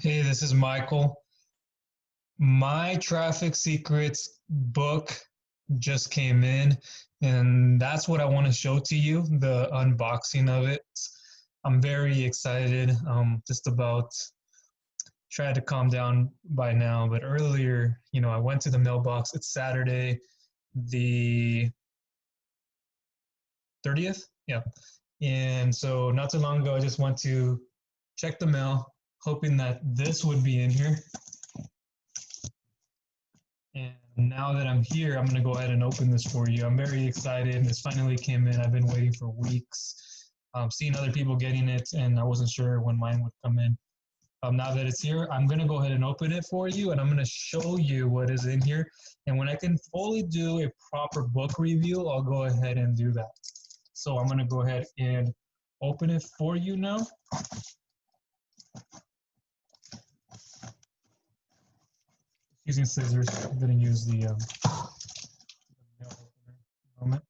Hey, this is Michael. My Traffic Secrets book just came in, and that's what I want to show to you, the unboxing of it. I'm very excited. Just about tried to calm down by now, but earlier, I went to the mailbox. It's Saturday, the 30th. Yeah. And so not too long ago, I just went to check the mail, hoping that this would be in here. And now that I'm here, I'm going to go ahead and open this for you. I'm very excited. This finally came in. I've been waiting for weeks, seeing other people getting it, and I wasn't sure when mine would come in. Now that it's here, I'm going to go ahead and open it for you, and I'm going to show you what is in here. And when I can fully do a proper book review, I'll go ahead and do that. So I'm going to go ahead and open it for you now. Using scissors, I'm going to use the nail opener moment.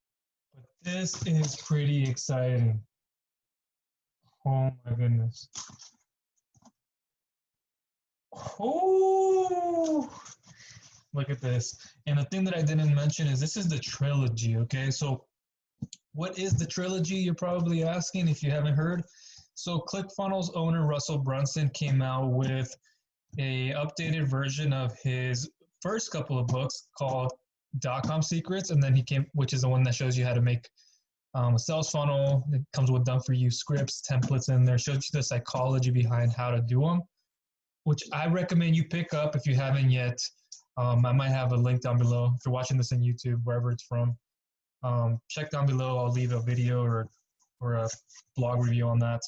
But this is pretty exciting. Oh my goodness. Oh, look at this. And the thing that I didn't mention is this is the trilogy, okay? So what is the trilogy, you're probably asking if you haven't heard. So ClickFunnels owner Russell Brunson came out with a updated version of his first couple of books called .com Secrets, and then he came, which is the one that shows you how to make a sales funnel. It comes with done-for-you scripts, templates in there, shows you the psychology behind how to do them, which I recommend you pick up if you haven't yet. I might have a link down below. If you're watching this on YouTube, wherever it's from, check down below. I'll leave a video or a blog review on that.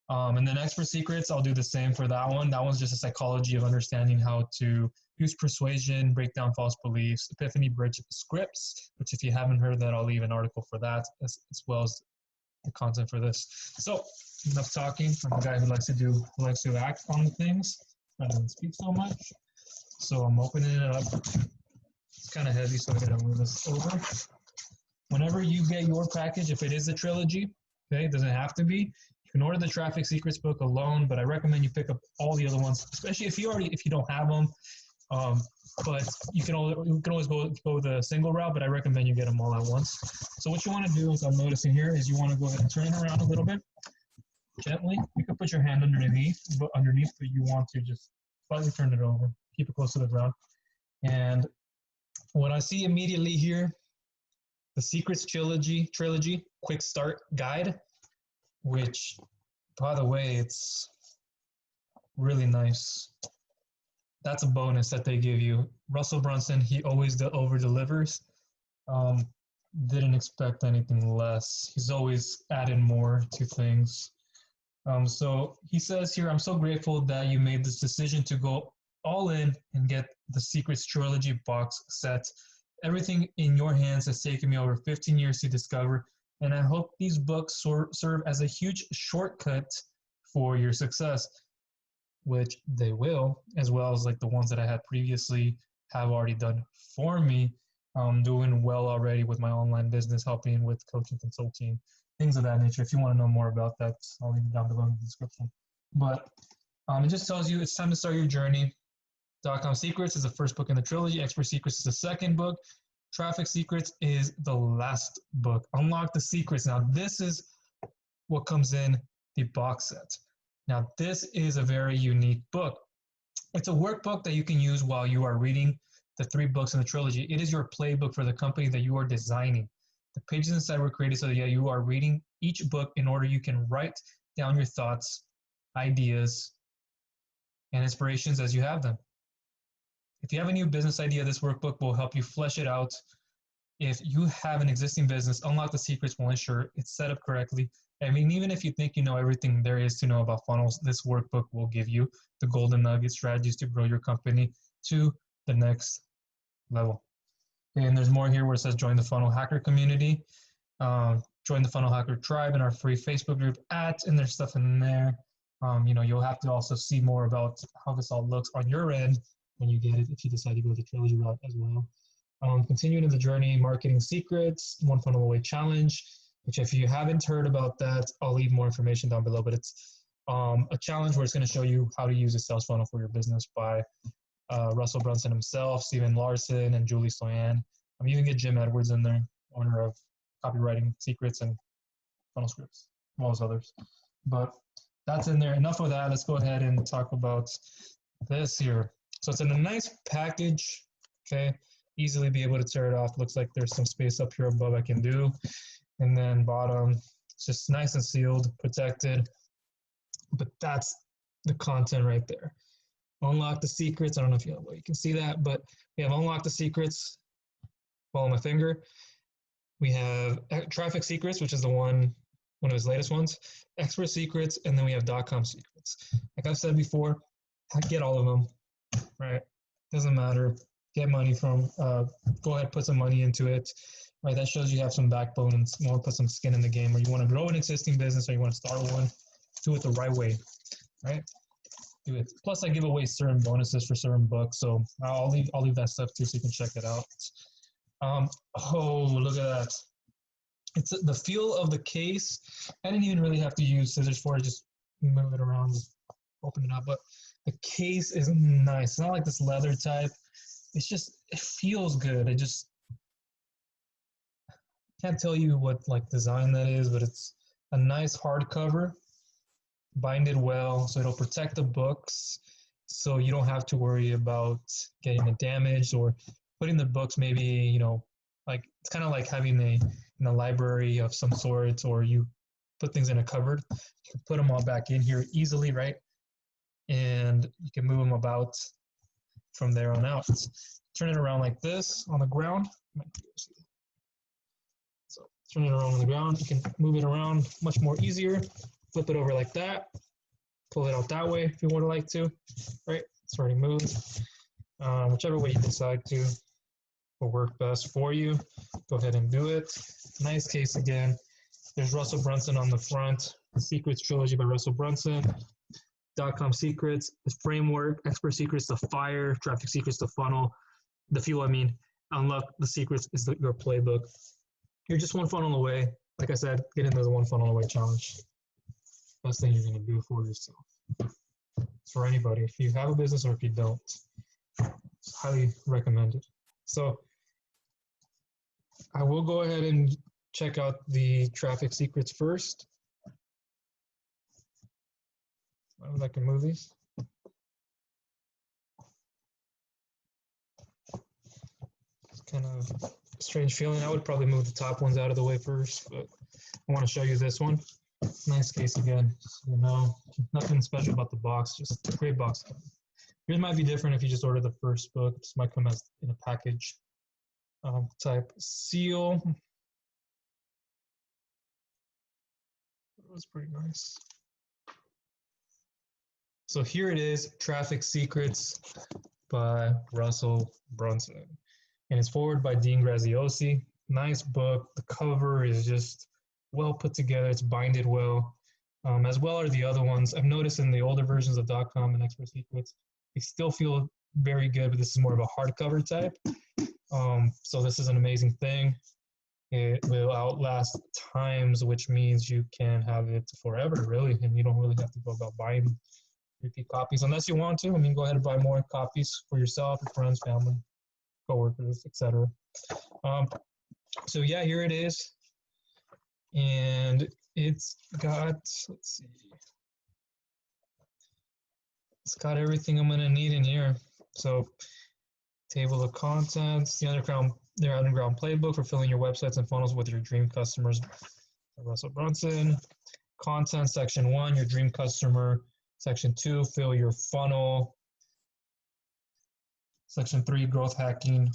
And then Expert Secrets, I'll do the same for that one. That one's just a psychology of understanding how to use persuasion, break down false beliefs, Epiphany Bridge scripts, which if you haven't heard that, I'll leave an article for that as well as the content for this. So enough talking. I'm a guy who likes to act on the things rather than speak so much. So I'm opening it up. It's kind of heavy, so I gotta move this over. Whenever you get your package, if it is a trilogy, okay, it doesn't have to be. You can order the Traffic Secrets book alone, but I recommend you pick up all the other ones, especially if you don't have them. But you can always go the single route, but I recommend you get them all at once. So what you want to do, is I'm noticing here, is you want to go ahead and turn it around a little bit, gently. You can put your hand underneath, but you want to just slightly turn it over, keep it close to the ground. And what I see immediately here, the Secrets Trilogy Quick Start Guide, which, by the way, it's really nice. That's a bonus that they give you. Russell Brunson, he always over-delivers. Didn't expect anything less. He's always added more to things. So he says here, I'm so grateful that you made this decision to go all in and get the Secrets Trilogy box set. Everything in your hands has taken me over 15 years to discover, and I hope these books serve as a huge shortcut for your success, which they will, as well as like the ones that I had previously have already done for me. I'm doing well already with my online business, helping with coaching, consulting, things of that nature. If you want to know more about that, I'll leave it down below in the description. But it just tells you it's time to start your journey. .com Secrets is the first book in the trilogy. Expert Secrets is the second book. Traffic Secrets is the last book. Unlock the secrets. Now, this is what comes in the box set. Now, this is a very unique book. It's a workbook that you can use while you are reading the 3 books in the trilogy. It is your playbook for the company that you are designing. The pages inside were created so that you are reading each book in order you can write down your thoughts, ideas, and inspirations as you have them. If you have a new business idea, this workbook will help you flesh it out. If you have an existing business, Unlock the Secrets will ensure it's set up correctly. I mean, even if you think you know everything there is to know about funnels, this workbook will give you the golden nugget strategies to grow your company to the next level. And there's more here where it says join the funnel hacker community, join the funnel hacker tribe in our free Facebook group and there's stuff in there. You'll have to also see more about how this all looks on your end when you get it, if you decide to go the trilogy route as well. Continuing in the journey, marketing secrets, 1 funnel away challenge, which if you haven't heard about that, I'll leave more information down below, but it's a challenge where it's going to show you how to use a sales funnel for your business by Russell Brunson himself, Steven Larson, and Julie Sloyan. You can get Jim Edwards in there, owner of Copywriting Secrets and Funnel Scripts, as well as others. But that's in there. Enough of that. Let's go ahead and talk about this here. So it's in a nice package, okay? Easily be able to tear it off. Looks like there's some space up here above I can do. And then bottom, it's just nice and sealed, protected. But that's the content right there. Unlock the secrets. I don't know if you can see that, but we have unlock the secrets. Follow my finger. We have traffic secrets, which is the one of his latest ones, expert secrets, and then we have .com secrets. Like I've said before, get all of them, right? Doesn't matter. Get money from, go ahead, put some money into it, right? That shows you have some backbone and you want to put some skin in the game, or you want to grow an existing business or you want to start one, do it the right way, right? Do it. Plus I give away certain bonuses for certain books. So I'll leave that stuff too, so you can check it out. Oh, look at that. It's the feel of the case. I didn't even really have to use scissors for it. Just move it around, just open it up. But the case is nice. It's not like this leather type. It's just, it feels good. I just can't tell you what like design that is, but it's a nice hardcover, binded well, so it'll protect the books, so you don't have to worry about getting it damaged or putting the books maybe, you know, like it's kind of like having in a library of some sort, or you put things in a cupboard. You can put them all back in here easily, right? And you can move them about from there on out. Turn it around like this on the ground. So turn it around on the ground. You can move it around much more easier. Flip it over like that. Pull it out that way if you would like to, right? It's already moved. Whichever way you decide to will work best for you. Go ahead and do it. Nice case again. There's Russell Brunson on the front. Secrets Trilogy by Russell Brunson. .com secrets, the framework, expert secrets, the fire, traffic secrets, the funnel, the fuel, I mean, unlock the secrets is your playbook. You're just one funnel away. Like I said, get into the one funnel away challenge. Best thing you're going to do for yourself. For anybody, if you have a business or if you don't, it's highly recommended. So I will go ahead and check out the traffic secrets first. I can move these. It's kind of a strange feeling. I would probably move the top ones out of the way first, but I want to show you this one. Nice case again. So, you know, nothing special about the box, just a great box. Yours might be different if you just order the first book. This might come as in a package type seal. It was pretty nice. So here it is, Traffic Secrets by Russell Brunson. And it's forward by Dean Graziosi. Nice book. The cover is just well put together. It's binded well, as well are the other ones. I've noticed in the older versions of .com and Expert Secrets, they still feel very good, but this is more of a hardcover type. So this is an amazing thing. It will outlast times, which means you can have it forever, really, and you don't really have to go about buying repeat copies unless you want to. I mean, go ahead and buy more copies for yourself, your friends, family, coworkers, etc. So yeah, here it is, and it's got, let's see, it's got everything I'm gonna need in here. So table of contents, the underground playbook for filling your websites and funnels with your dream customers, Russell Brunson. Content section 1, your dream customer. Section 2, fill your funnel. Section 3, growth hacking.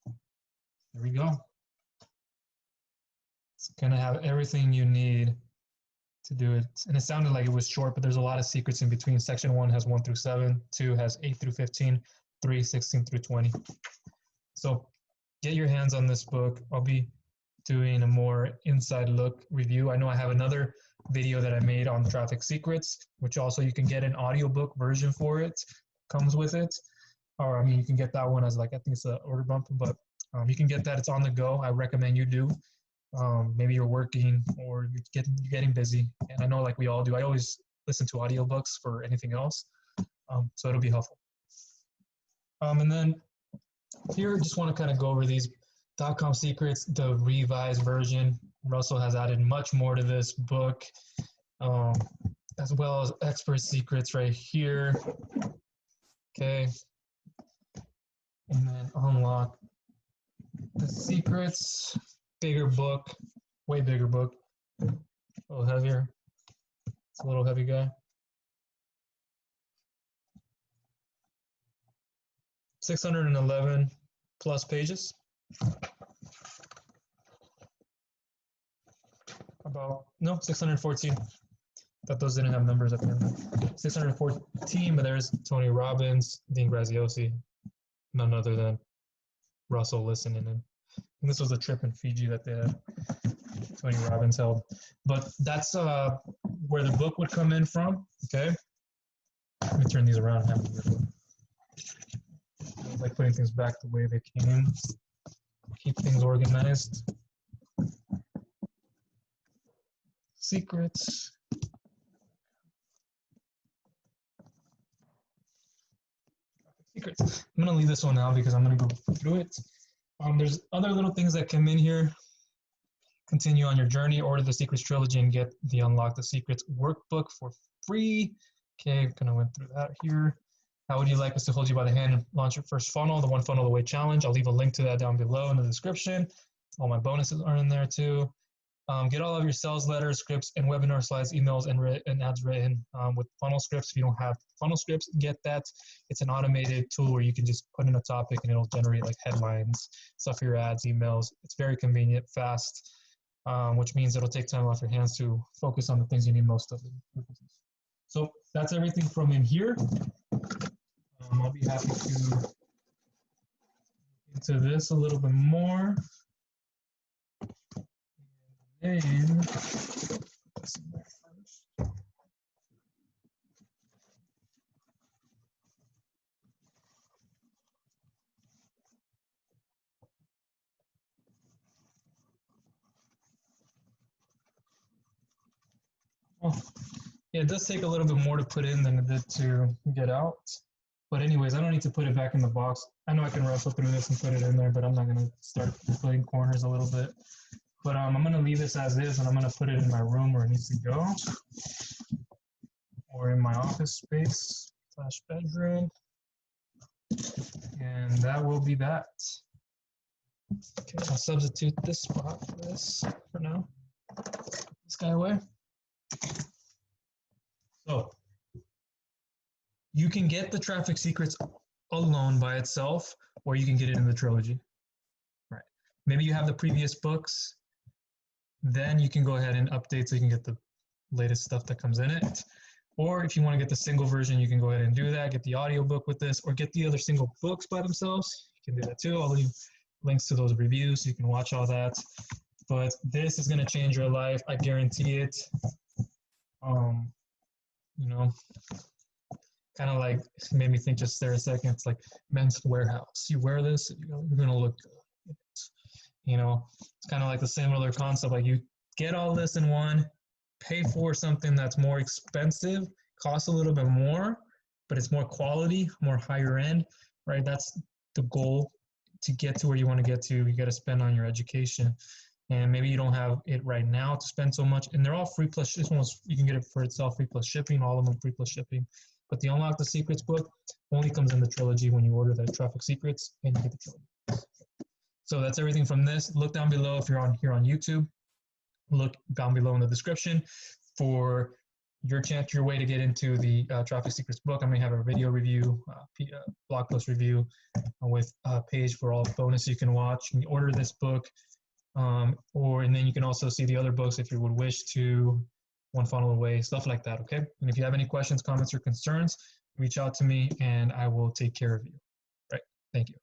There we go. It's gonna have everything you need to do it. And it sounded like it was short, but there's a lot of secrets in between. Section 1 has 1 through 7, 2 has 8 through 15, 3, 16 through 20. So get your hands on this book. I'll be doing a more inside look review. I know I have another video that I made on traffic secrets, which also you can get an audiobook version for it, comes with it. Or I mean, you can get that one as like, I think it's an order bump, but you can get that. It's on the go. I recommend you do. Maybe you're working or you're getting busy. And I know like we all do. I always listen to audiobooks for anything else. So it'll be helpful. And then here, just want to kind of go over these .com secrets, the revised version. Russell has added much more to this book, as well as expert secrets right here. Okay. And then unlock the secrets, bigger book, way bigger book, a little heavier. It's a little heavy guy. 611 plus pages. No, 614. Thought those didn't have numbers at the end. 614, but there's Tony Robbins, Dean Graziosi, none other than Russell listening in. And this was a trip in Fiji that they had, Tony Robbins held. But that's where the book would come in from, okay? Let me turn these around. I like putting things back the way they came. Keep things organized. Secrets. Secrets. I'm going to leave this one now because I'm going to go through it. There's other little things that come in here. Continue on your journey, order the Secrets Trilogy, and get the Unlock the Secrets workbook for free. Okay, kind of went through that here. How would you like us to hold you by the hand and launch your first funnel, the One Funnel Away Challenge? I'll leave a link to that down below in the description. All my bonuses are in there too. Get all of your sales letters, scripts, and webinar slides, emails, and ads written with funnel scripts. If you don't have funnel scripts, get that. It's an automated tool where you can just put in a topic and it'll generate like headlines, stuff for your ads, emails. It's very convenient, fast, which means it'll take time off your hands to focus on the things you need most of. So that's everything from in here. I'll be happy to get into this a little bit more. And then, this in there first. Oh, yeah, it does take a little bit more to put in than it did to get out. But anyways, I don't need to put it back in the box. I know I can wrestle through this and put it in there, but I'm not going to start splitting corners a little bit. But I'm going to leave this as is, and I'm going to put it in my room where it needs to go, or in my office space / bedroom. And that will be that. Okay, I'll substitute this spot for this for now. This guy away. So you can get the Traffic Secrets alone by itself, or you can get it in the Trilogy. Right. Maybe you have the previous books. Then you can go ahead and update so you can get the latest stuff that comes in it. Or if you want to get the single version, you can go ahead and do that. Get the audiobook with this, or get the other single books by themselves. You can do that too. I'll leave links to those reviews so you can watch all that. But this is going to change your life. I guarantee it. You know, kind of like made me think just there a second. It's like Men's Warehouse. You wear this, you're going to look good. You know, it's kind of like the similar concept. Like you get all this in one, pay for something that's more expensive, costs a little bit more, but it's more quality, more higher end, right? That's the goal to get to where you want to get to. You got to spend on your education. And maybe you don't have it right now to spend so much. And they're all free plus, this one was, you can get it for itself, free plus shipping, all of them free plus shipping. But the Unlock the Secrets book only comes in the Trilogy when you order the Traffic Secrets and you get the Trilogy. So that's everything from this. Look down below if you're on here on YouTube. Look down below in the description for your way to get into the Traffic Secrets book. I'm going to have a video review, blog post review with a page for all bonus you can watch. You can order this book. And then you can also see the other books if you would wish to, One Funnel Away, stuff like that, okay? And if you have any questions, comments, or concerns, reach out to me and I will take care of you. Right, thank you.